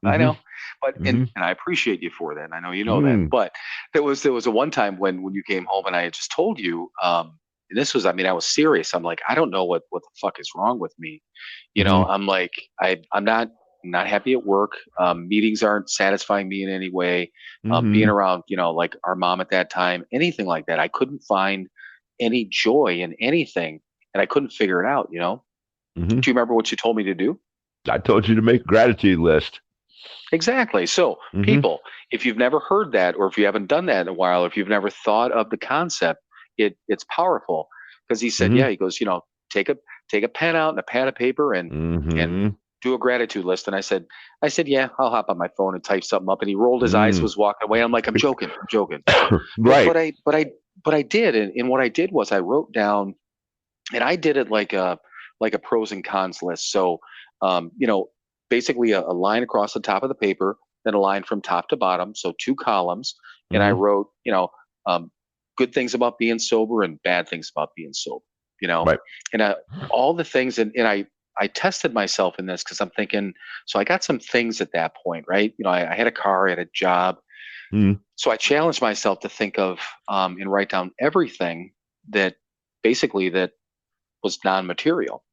but and I appreciate you for that. I know you know that. But there was a one time when you came home and I had just told you, and this was, I was serious. I'm like, I don't know what the fuck is wrong with me, I'm like, I'm not not happy at work. Meetings aren't satisfying me in any way. Mhm. Being around, like our mom at that time, anything like that, I couldn't find any joy in anything, and I couldn't figure it out. Mhm. Do you remember what you told me to do? I told you to make a gratitude list. Exactly. So, Mhm. people, if you've never heard that, or if you haven't done that in a while, or if you've never thought of the concept, it's powerful. Because he said, Mhm. yeah, he goes, take a pen out and a pad of paper and Mhm. do a gratitude list. And I said, yeah, I'll hop on my phone and type something up. And he rolled his eyes, Mm. was walking away. I'm like, I'm joking. But Right. I did, and what I did was I wrote down, and I did it like a pros and cons list. So, basically a line across the top of the paper, then a line from top to bottom, so two columns. And I Mhm. wrote, um, good things about being sober and bad things about being sober. You know, Right. and all the things, and I tested myself in this because I'm thinking, so I got some things at that point, right? I had a car, I had a job, Mhm. so I challenged myself to think of and write down everything that basically that was non-material.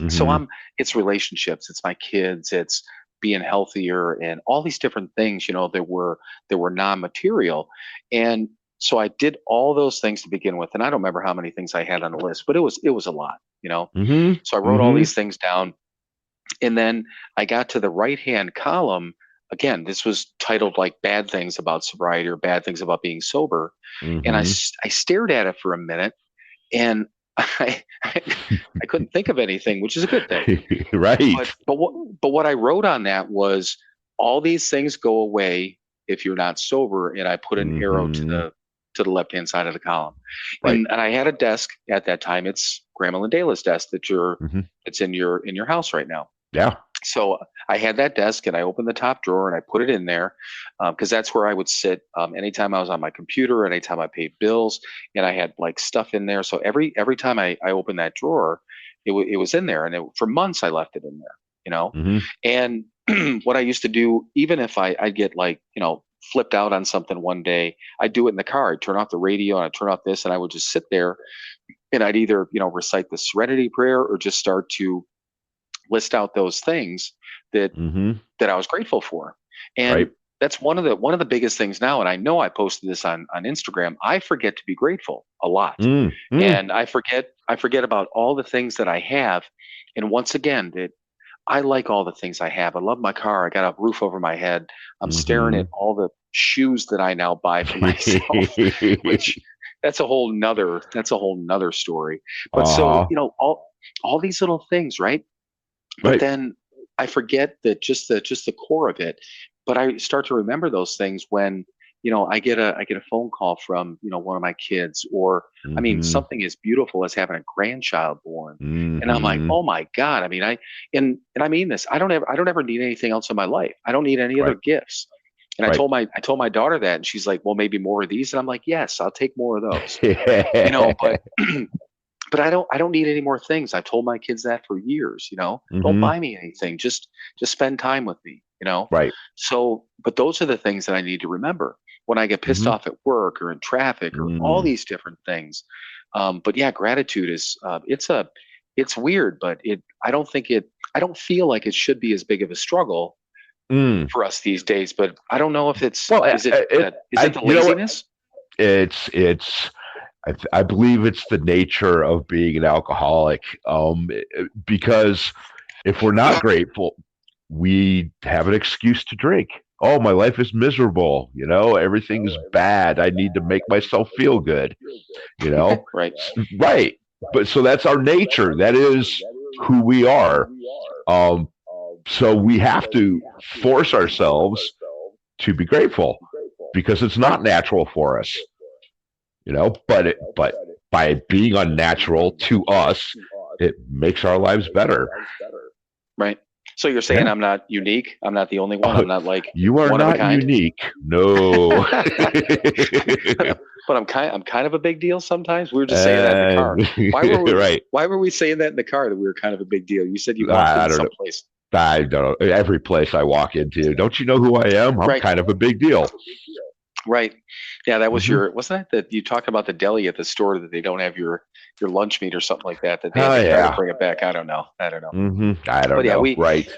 So Mhm. it's relationships, it's my kids, it's being healthier, and all these different things, that were non-material. And so I did all those things to begin with, and I don't remember how many things I had on the list, but it was a lot. Mhm. So I wrote all Mhm. these things down, and then I got to the right hand column. Again, this was titled like bad things about sobriety or bad things about being sober. And Mhm. I stared at it for a minute, and I couldn't think of anything, which is a good thing. Right. But what I wrote on that was, all these things go away if you're not sober, and I put an arrow to Mhm. the left hand side of the column. Right. And I had a desk at that time. It's Grandma Landela's desk Mhm. it's in your house right now. Yeah. So I had that desk, and I opened the top drawer and I put it in there, because that's where I would sit anytime I was on my computer, anytime I paid bills, and I had like stuff in there. So every time I opened that drawer, it was in there, and for months I left it in there. Mhm. And what I used to do, even if I'd get like flipped out on something one day, I'd do it in the car. I'd turn off the radio and I'd turn off this, and I would just sit there, and I'd either recite the Serenity Prayer or just start to list out those things that Mhm. that I was grateful for. And Right. that's one of the biggest things now. And I know I posted this on Instagram. I forget to be grateful a lot. Mm. Mm. And I forget about all the things that I have. And once again, that I like all the things I have. I love my car. I got a roof over my head. I'm staring at Mhm. all the shoes that I now buy for myself, which that's a whole nother story. But so, Uh-huh. all these little things, right? But Right. then I forget that just the core of it. But I start to remember those things when I get a phone call from one of my kids, or I mean Mhm. something as beautiful as having a grandchild born, and I'm like, Mhm. oh my god. I mean, and I mean this. I don't ever need anything else in my life. I don't need any other Right. gifts. And I Right. told my daughter that, and she's like, well, maybe more of these. And I'm like, yes, I'll take more of those. But but I don't need any more things. I've told my kids that for years. Don't Mhm. buy me anything. Just spend time with me. Right. So, but those are the things that I need to remember when I get pissed Mhm. off at work or in traffic or all Mm. these different things. But yeah, gratitude is it's weird, but I don't feel like it should be as big of a struggle Mm. for us these days. But I don't know if it's Well, is it is it the you know what? laziness? It's I believe it's the nature of being an alcoholic. Because if we're not grateful, we have an excuse to drink. Oh, my life is miserable. Everything's bad. I need to make myself feel good. You know, Right. right? But so that's our nature. That is who we are. Um, so we have to force ourselves to be grateful because it's Right. not natural for us. But by being unnatural to us, it makes our lives better. Right. So you're saying Yeah. I'm not unique? I'm not the only one? I'm not like You are one of a not kind? unique. No. But I'm kind of a big deal sometimes. We were just saying that in the car. Why were we Right. why were we saying that in the car, that we were kind of a big deal? You said you walked I in don't know. someplace. I don't know. Every place I walk into, don't you know who I am? I'm Right. kind of a big deal. Right. Yeah, that was Hmm. wasn't that you talked about the deli at the store, that they don't have your lunch meat or something like that they had Oh to carry to yeah. bring it back. I don't know. I But don't yeah, know. Right.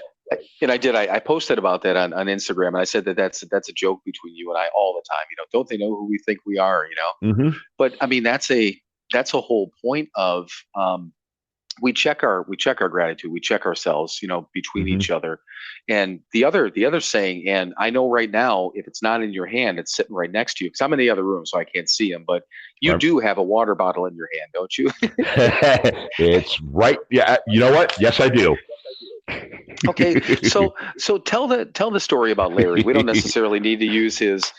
And I did. I posted about that on Instagram, and I said that's a joke between you and I all the time. Don't they know who we think we are? Mm-hmm. But I mean, that's a whole point of we check our gratitude, we check ourselves, between Mm-hmm. each other. And the other saying, and I know right now, if it's not in your hand, it's sitting right next to you because I'm in the other room, so I can't see him. But you Right. do have a water bottle in your hand, don't you? It's right. Yeah. You know what? Yes, I do. Okay, so tell the story about Larry. We don't necessarily need to use his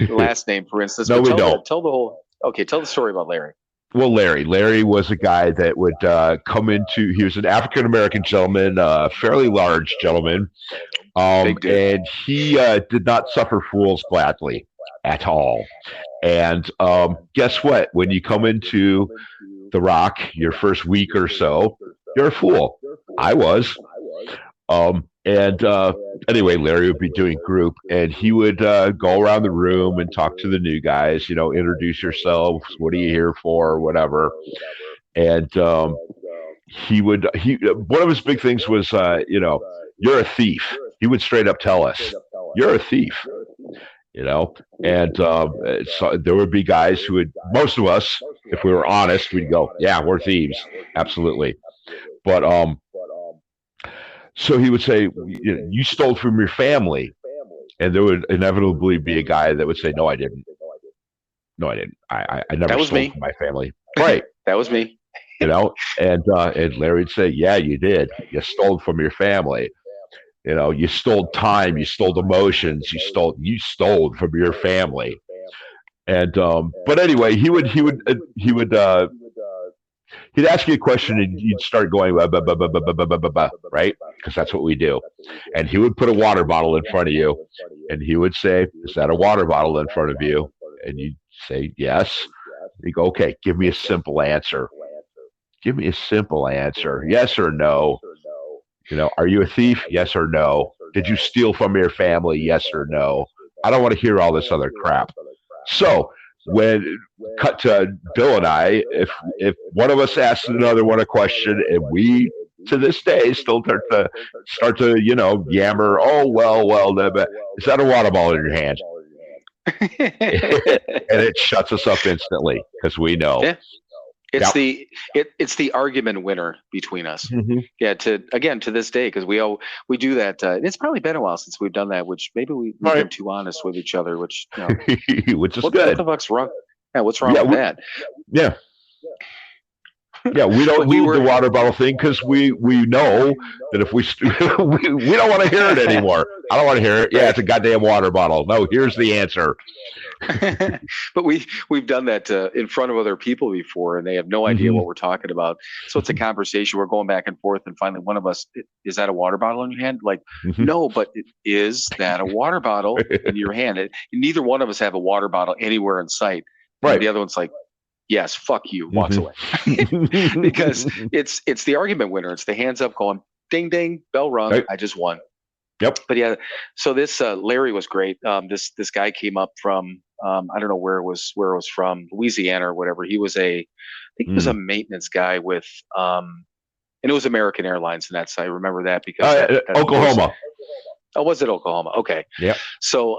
last name, for instance. No, but we don't. Tell the whole. Okay, tell the story about Larry. Well, Larry was a guy that would come into. He was an African American gentleman, fairly large gentleman, Big dude. and he did not suffer fools gladly at all. And guess what? When you come into the Rock, your first week or so, you're a fool. I was. And anyway, Larry would be doing group, and he would go around the room and talk to the new guys. Introduce yourselves. What are you here for? Whatever. And he one of his big things was, you're a thief. He would straight up tell us, you're a thief. And so there would be guys who would, most of us, if we were honest, we'd go, yeah, we're thieves, absolutely. But so he would say, you stole from your family. And there would inevitably be a guy that would say, no, I didn't. No, I didn't. I never stole from my family. Right. That was me. And Larry would say, yeah, you did. You stole from your family. You stole time. You stole emotions. You stole from your family. And but anyway, he'd ask you a question and you'd start going, right? Because that's what we do. And he would put a water bottle in front of you and he would say, is that a water bottle in front of you? And you'd say, yes. You go, okay, give me a simple answer. Give me a simple answer. Yes or no? Are you a thief? Yes or no? Did you steal from your family? Yes or no? I don't want to hear all this other crap. So when cut to Bill and I, if one of us asks another one a question and we to this day still start to yammer, oh well, is that a water bottle in your hand? And it shuts us up instantly because we know. Yeah. It's the argument winner between us. Mm-hmm. Yeah. To this day, because we do that. It's probably been a while since we've done that. Which maybe we've been too honest with each other. Which which is what good. What the fuck's wrong? Yeah. What's wrong with that? Yeah. Yeah, we don't need the water bottle thing because we know that if we don't want to hear it anymore. I don't want to hear it. Yeah, it's a goddamn water bottle. No, here's the answer. But we've done that in front of other people before, and they have no idea what we're talking about. So it's a conversation. We're going back and forth, and finally, one of us, is that a water bottle in your hand? Like, no, but is that a water bottle in your hand? Neither one of us have a water bottle anywhere in sight. Right. And the other one's like, yes, fuck you, walks away. Because it's the argument winner. It's the hands up going, ding, ding, bell rung. Right. I just won. Yep. But yeah, so this Larry was great. This guy came up from I don't know where it was from, Louisiana or whatever. He was he was a maintenance guy with and it was American Airlines, and I remember that because Oklahoma. Oh, was it Oklahoma? Okay. Yeah. So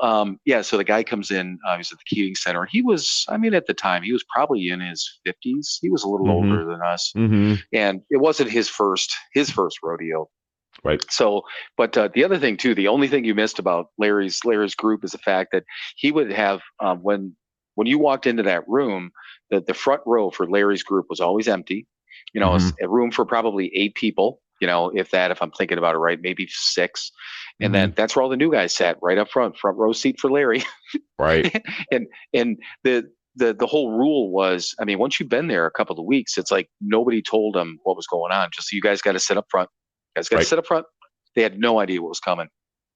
so the guy comes in, he was at the Keating Center. He was, at the time, he was probably in his 50s. He was a little older than us. Mm-hmm. And it wasn't his first rodeo. Right. So, but the other thing too, the only thing you missed about Larry's group is the fact that he would have, when you walked into that room, the front row for Larry's group was always empty. A room for probably 8 people. If I'm thinking about it right, maybe 6. And then that's where all the new guys sat, right up front row seat for Larry. Right. and the whole rule was, once you've been there a couple of weeks, it's like nobody told them what was going on. Just so you guys got to sit up front. Sit up front. They had no idea what was coming.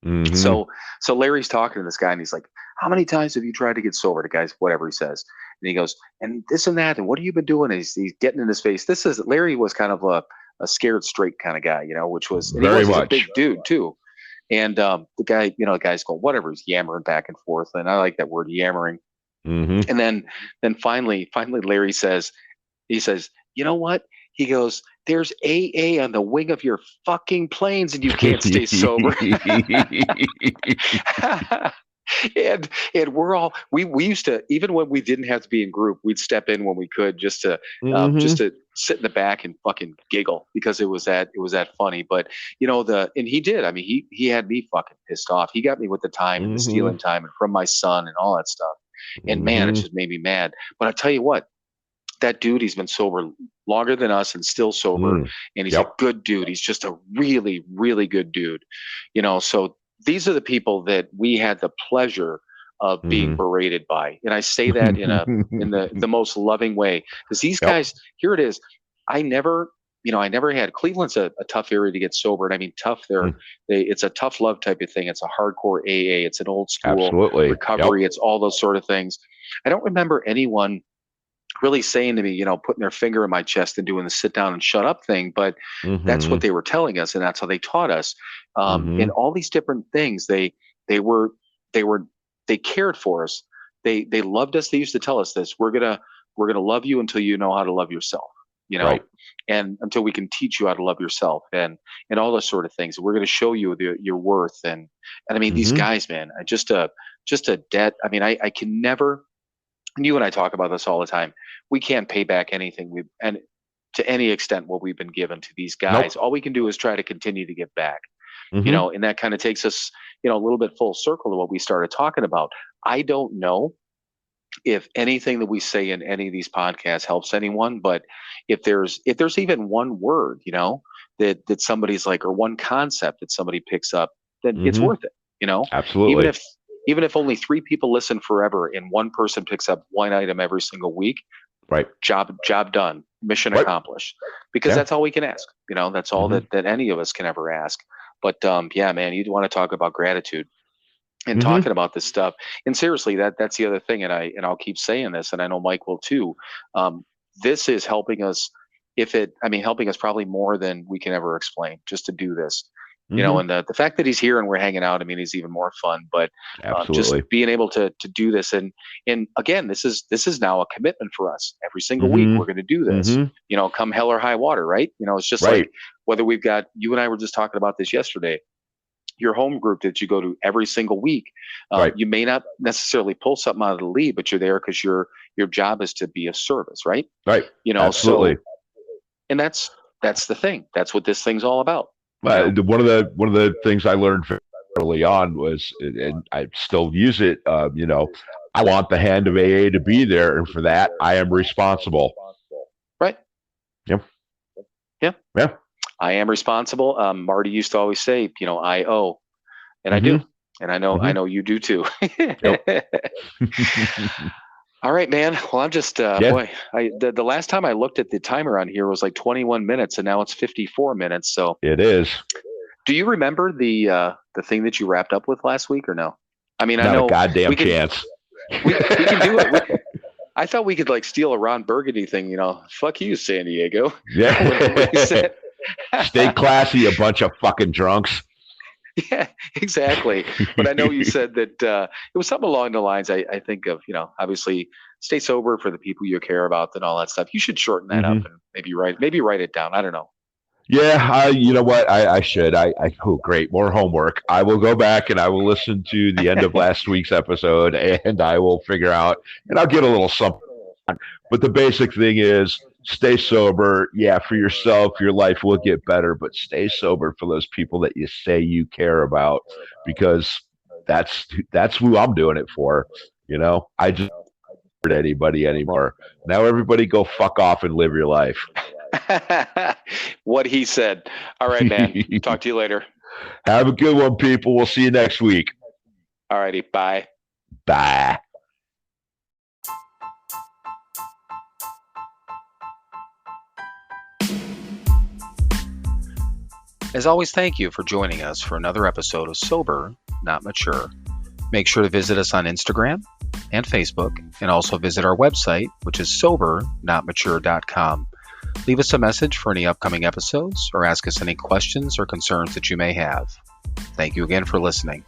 Mm-hmm. So Larry's talking to this guy and he's like, how many times have you tried to get sober? The guy's whatever he says. And he goes, and this and that, and what have you been doing? And he's getting in his face. Larry was kind of a scared straight kind of guy, which was very much a big dude too. And the guy, the guy's going, whatever, he's yammering back and forth. And I like that word, yammering. Mm-hmm. And then finally Larry says, he says, you know what? He goes, there's AA on the wing of your fucking planes and you can't stay sober. And we're all we used to, even when we didn't have to be in group, we'd step in when we could just to sit in the back and fucking giggle because it was that funny. But and he did. I mean, he had me fucking pissed off. He got me with the time and the stealing time and from my son and all that stuff. And man, it just made me mad. But I tell you what, that dude, he's been sober longer than us and still sober, and he's a good dude. He's just a really, really good dude. So these are the people that we had the pleasure of being berated by. And I say that in the most loving way, because these guys, here it is. I never had, Cleveland's a tough area to get sober. And I mean, tough there. It's a tough love type of thing. It's a hardcore AA. It's an old school recovery. It's all those sort of things. I don't remember anyone really saying to me, putting their finger in my chest and doing the sit down and shut up thing. But that's what they were telling us. And that's how they taught us. In all these different things, they cared for us. They loved us. They used to tell us this: we're gonna love you until you know how to love yourself, and until we can teach you how to love yourself, and all those sort of things. We're gonna show you your worth. And I mean, these guys, man, just a debt. I mean, I can never. And you and I talk about this all the time. We can't pay back anything and to any extent what we've been given to these guys. All we can do is try to continue to give back. And that kind of takes us, a little bit full circle to what we started talking about. I don't know if anything that we say in any of these podcasts helps anyone, but if there's even one word, that somebody's like, or one concept that somebody picks up, then it's worth it, Absolutely. Even if only 3 people listen forever and one person picks up one item every single week, job done, mission accomplished, because that's all we can ask. That's all that any of us can ever ask. But yeah, man, you want to talk about gratitude and talking about this stuff. And seriously, that's the other thing. And I'll keep saying this, and I know Mike will too. This is helping us. Helping us probably more than we can ever explain, just to do this. And the fact that he's here and we're hanging out, is even more fun. But just being able to do this, and again, this is now a commitment for us. Every single week we're going to do this. Come hell or high water, right? It's just like whether we've got, you and I were just talking about this yesterday. Your home group that you go to every single week, you may not necessarily pull something out of the lead, but you're there because your job is to be of service, right? Right. Absolutely. So, and that's the thing. That's what this thing's all about. One of the things I learned early on was, and I still use it, I want the hand of AA to be there, and for that, I am responsible. Right. Yep. Yeah. I am responsible. Marty used to always say, I owe, and I do, and I know you do too. All right, man. Well, I'm just, boy, the last time I looked at the timer on here was like 21 minutes, and now it's 54 minutes. So it is. Do you remember the thing that you wrapped up with last week or no? I mean, Not I know a goddamn chance. We can do it. I thought we could like steal a Ron Burgundy thing, fuck you, San Diego. Yeah. Stay classy, a bunch of fucking drunks. Yeah, exactly. But I know you said that it was something along the lines, I think of, obviously stay sober for the people you care about and all that stuff. You should shorten that up and maybe write it down. I don't know. Yeah, you know what? I should. Oh, great. More homework. I will go back and I will listen to the end of last week's episode, and I will figure out, and I'll get a little something. But the basic thing is, stay sober. Yeah, for yourself, your life will get better, but stay sober for those people that you say you care about, because that's who I'm doing it for. I just don't hurt anybody anymore. Now everybody go fuck off and live your life. What he said. All right, man. Talk to you later. Have a good one, people. We'll see you next week. All righty. Bye. Bye. As always, thank you for joining us for another episode of Sober, Not Mature. Make sure to visit us on Instagram and Facebook, and also visit our website, which is SoberNotMature.com. Leave us a message for any upcoming episodes, or ask us any questions or concerns that you may have. Thank you again for listening.